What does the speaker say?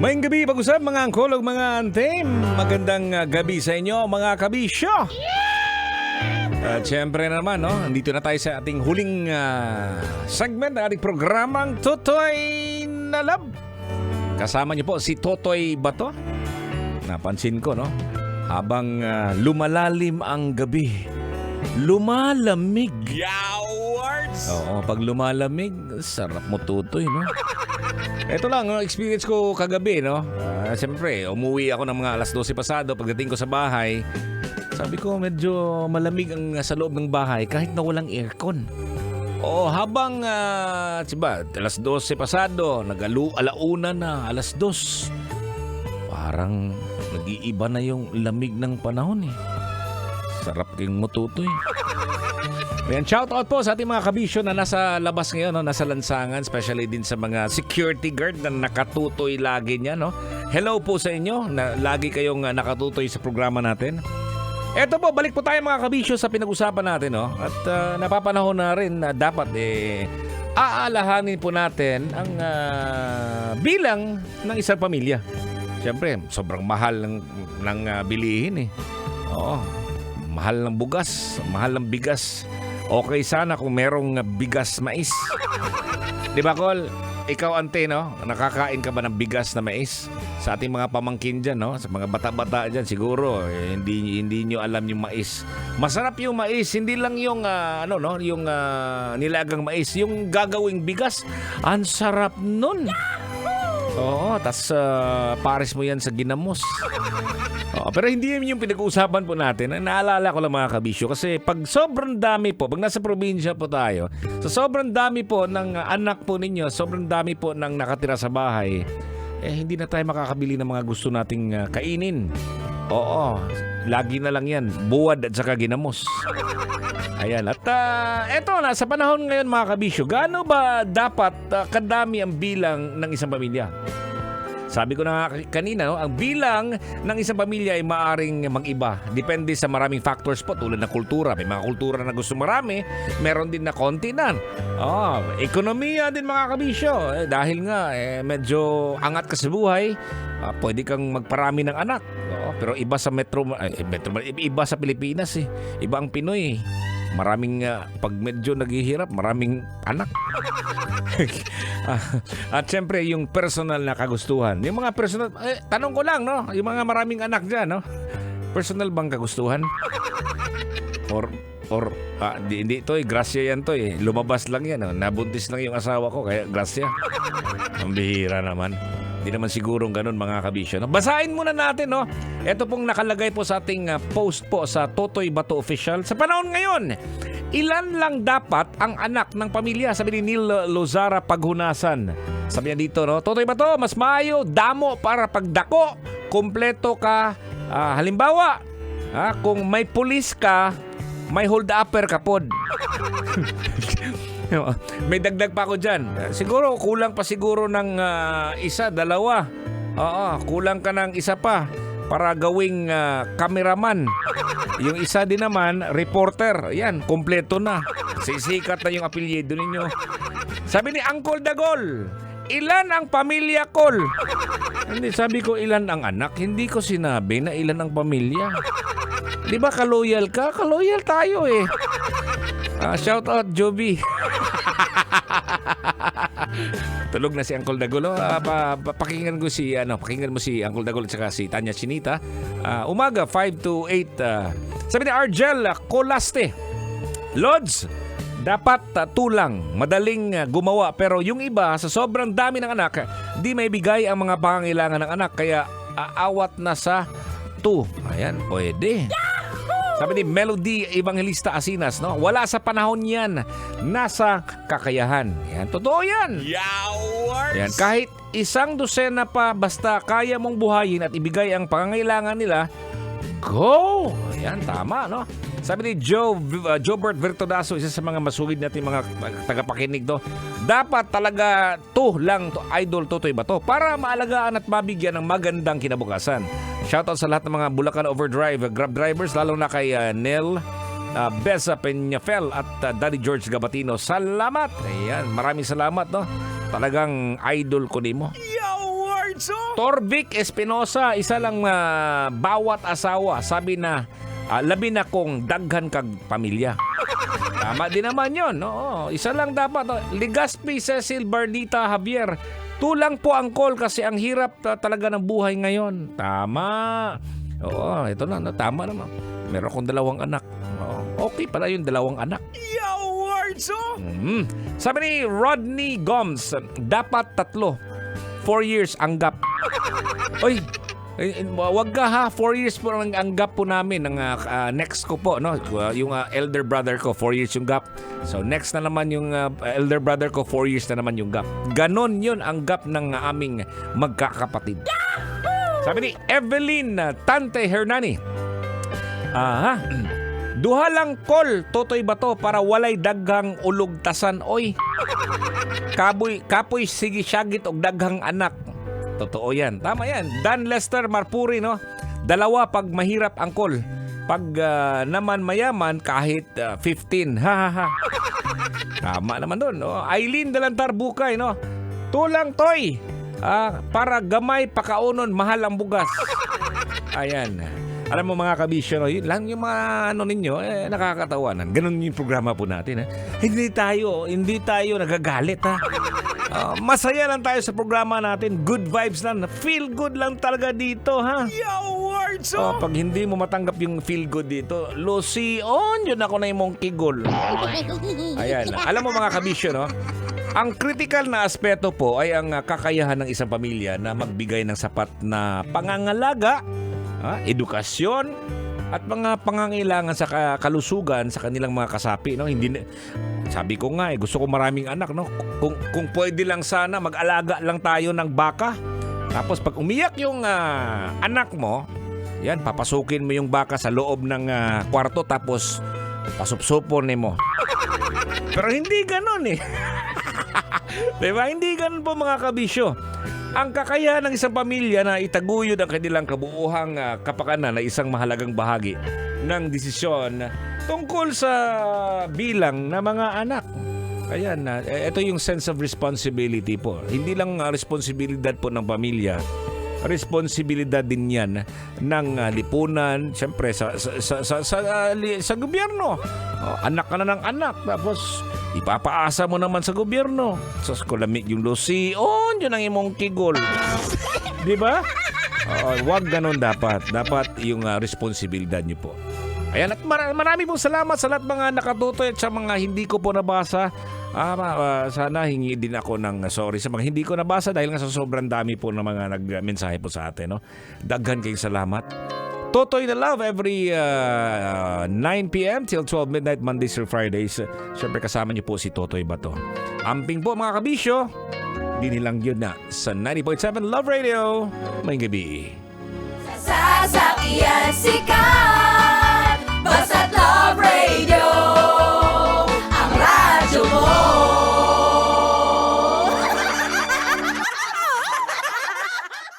Mayang gabi, pag-usap mga angkol o mga ante. Magandang gabi sa inyo mga kabisyo. At syempre naman, no, nandito na tayo sa ating huling segment ng ating programang Totoy na Love. Kasama niyo po si Totoy Bato. Napansin ko, no, habang lumalalim ang gabi, lumalamig. Yowards! Oo, pag lumalamig, sarap mo tutoy, no? Ito lang, no, experience ko kagabi, no? Siyempre, umuwi ako ng mga alas 12 pasado. Pagdating ko sa bahay, sabi ko medyo malamig ang sa loob ng bahay kahit na walang aircon. Oo, habang, diba, alas 12 pasado, alauna na, alas 2. Parang nag-iiba na yung lamig ng panahon, eh. Sarap kayong mututoy. Ayan, shout out po sa ating mga kabisyo na nasa labas ngayon, no? Nasa lansangan, especially din sa mga security guard na nakatutoy lagi niya, no? Hello po sa inyo na lagi kayong nakatutoy sa programa natin. Eto po, balik po tayo mga kabisyo sa pinag-usapan natin, no? At napapanahon na rin na dapat aalahanin po natin ang bilang ng isang pamilya. Siyempre, sobrang mahal ng bilihin, eh. Oo, mahal ng bugas, mahal ng bigas. Okay sana kung merong bigas mais. Di ba, Col? Ikaw, ante, no? Nakakain ka ba ng bigas na mais? Sa ating mga pamangkin dyan, no? Sa mga bata-bata dyan, siguro, hindi nyo alam yung mais. Masarap yung mais, hindi lang yung, yung nilagang mais. Yung gagawing bigas, ang sarap nun. Oo, tas pares mo yan sa ginamos. Oo, pero hindi yun yung pinag-uusapan po natin. Naalala ko lang mga kabisyo kasi pag sobrang dami po, pag nasa probinsya po tayo, sa sobrang dami po ng anak po ninyo, sobrang dami po ng nakatira sa bahay, hindi na tayo makakabili ng mga gusto nating kainin. Oo, lagi na lang yan, buwad at saka ginamos. Ayan, at eto na, sa panahon ngayon mga kabisyo, gaano ba dapat kadami ang bilang ng isang pamilya? Sabi ko na kanina, no, ang bilang ng isang pamilya ay maaring mag-iba. Depende sa maraming factors po tulad ng kultura. May mga kultura na gusto marami, meron din na konti na. Ekonomiya din mga kabisyo. Dahil nga medyo angat ka sa buhay, pwede kang magparami ng anak. Pero iba sa iba sa Pilipinas, eh. Iba ang Pinoy. Maraming pag medyo naghihirap, maraming anak. At syempre yung personal na kagustuhan. Yung mga personal, tanong ko lang, no? Yung mga maraming anak dyan, no? Personal bang kagustuhan? Hindi to, grasya yan to, eh. Lumabas lang yan, no? Nabuntis lang yung asawa ko, kaya grasya. Ang bihira naman. Hindi naman sigurong ganun mga kabisyo, no? Basahin muna natin, no? Ito pong nakalagay po sa ating post po sa Totoy Bato Official. Sa panahon ngayon, ilan lang dapat ang anak ng pamilya? Sabi ni Neil Lozara Paghunasan. Sabi niya dito, no? Totoy Bato, mas maayo, damo para pagdako. Kompleto ka. Halimbawa, kung may pulis ka, may hold-upper ka pod. May dagdag pa ako dyan. Siguro, kulang pa siguro ng isa, dalawa. Oo, kulang ka ng isa pa para gawing cameraman. Yung isa din naman, reporter. Yan, kompleto na. Sisikat na yung apelyido ninyo. Sabi ni Uncle Dagol, ilan ang pamilya, Col? Hindi, sabi ko ilan ang anak. Hindi ko sinabi na ilan ang pamilya. Di ba kaloyal ka? Kaloyal tayo, eh. Shout out, Joby. Tulog na si Uncle Dagol. Pakinggan mo si Uncle Dagol at saka si Tanya Chinita. Umaga 5 to 8. Sabi ni Argel Colaste, Lods, dapat tulang, madaling gumawa, pero yung iba sa sobrang dami ng anak, di may bigay ang mga pangangailangan ng anak, kaya aawat na sa 2. Ayan, pwede. Sabi ni Melody Evangelista Asinas, no? Wala sa panahon yan. Nasa kakayahan. Yan, totoo yan. Yowards! Yan, kahit isang dosena pa, basta kaya mong buhayin at ibigay ang pangangailangan nila, go! Yan, tama, no? Sabi ni Jobert Vertodaso, isa sa mga masugid natin mga tagapakinig do, dapat talaga Idol Totoy Bato para maalagaan at mabigyan ng magandang kinabukasan. Shoutout sa lahat ng mga Bulacan Overdrive Grab drivers, lalo na kay Nel Besa Peñafel at Daddy George Gabatino. Salamat! Ayan, maraming salamat, no? Talagang idol ko nimo. Yowards! Awards, oh! Torvic Espinosa, isa lang bawat asawa. Sabi na, labi na kong daghan kag pamilya. Tama din naman yun. Oo, isa lang dapat. Ligaspi Cecil Bardita Javier. Tulang po ang call kasi ang hirap talaga ng buhay ngayon. Tama. Oo, ito na. Tama naman. Meron akong 2 anak. Oo, okay pala yung 2 anak. Awards, oh! Sabi ni Rodney Gomes, dapat 3. 4 years ang gap. Oy, wag ka ha. 4 years po ang gap po namin. Ang next ko po, no? Yung elder brother ko, 4 years yung gap. So next na naman yung elder brother ko, 4 years na naman yung gap. Ganon yun ang gap ng aming magkakapatid. Sabi ni Evelyn Tante Hernani, duha lang call, Totoy Bato, para walay daghang ulugtasan, oy. Kapoy sige syagit og daghang anak. Totoo yan. Tama yan. Dan Lester Marpuri, no? 2 pag mahirap ang call. Pag naman mayaman, kahit 15. Ha ha ha. Tama naman doon. No? Eileen Dalantar Bukay, no? Tulang toy. Para gamay pakaunon, mahal ang bugas. Ayan. Alam mo mga kabisyo, no? Yun lang yung mga ninyo, nakakatawanan. Ganun yung programa po natin. Hindi tayo nagagalit, ha? Masaya lang tayo sa programa natin. Good vibes lang. Feel good lang talaga dito, ha? Awards, oh! Pag hindi mo matanggap yung feel good dito, Lucion, yun ako na yung mong kigol. Ayan. Alam mo mga kabisyo, no? Ang critical na aspeto po ay ang kakayahan ng isang pamilya na magbigay ng sapat na pangangalaga, edukasyon, at mga pangangailangan sa kalusugan sa kanilang mga kasapi, no? Sabi ko nga, gusto ko maraming anak, no? Kung pwede lang sana mag-alaga lang tayo ng baka. Tapos pag umiyak yung anak mo, yan, papasukin mo yung baka sa loob ng kwarto tapos pasupsupon mo. Pero hindi ganoon eh. Diba? Hindi ganun po mga kabisyo. Ang kakayahan ng isang pamilya na itaguyod ang kanilang kabuuhang kapakanan na isang mahalagang bahagi ng desisyon tungkol sa bilang ng mga anak. Ayan, ito yung sense of responsibility po. Hindi lang responsibilidad po ng pamilya, responsibilidad din yan ng lipunan, siyempre sa gobyerno. Anak ka na ng anak, tapos ipapaasa mo naman sa gobyerno. So, kulamig yung Lucion, yun ang imong kigol. Di ba? Wag ganun dapat. Dapat yung responsibilidad nyo po. Ayan, at marami pong salamat sa lahat mga nakatutoy at sa mga hindi ko po nabasa. Sana hingi din ako ng sorry sa mga hindi ko nabasa dahil nga sa sobrang dami po ng mga nagmensahe po sa atin. No? Daghan kayong salamat. Totoy na Love every 9 p.m. till 12 midnight, Mondays through Fridays. Siyempre kasama niyo po si Totoy Bato. Amping po mga kabisyo. Dinilang yun na sa 90.7 Love Radio. May gabi. Sasakyan si Ka.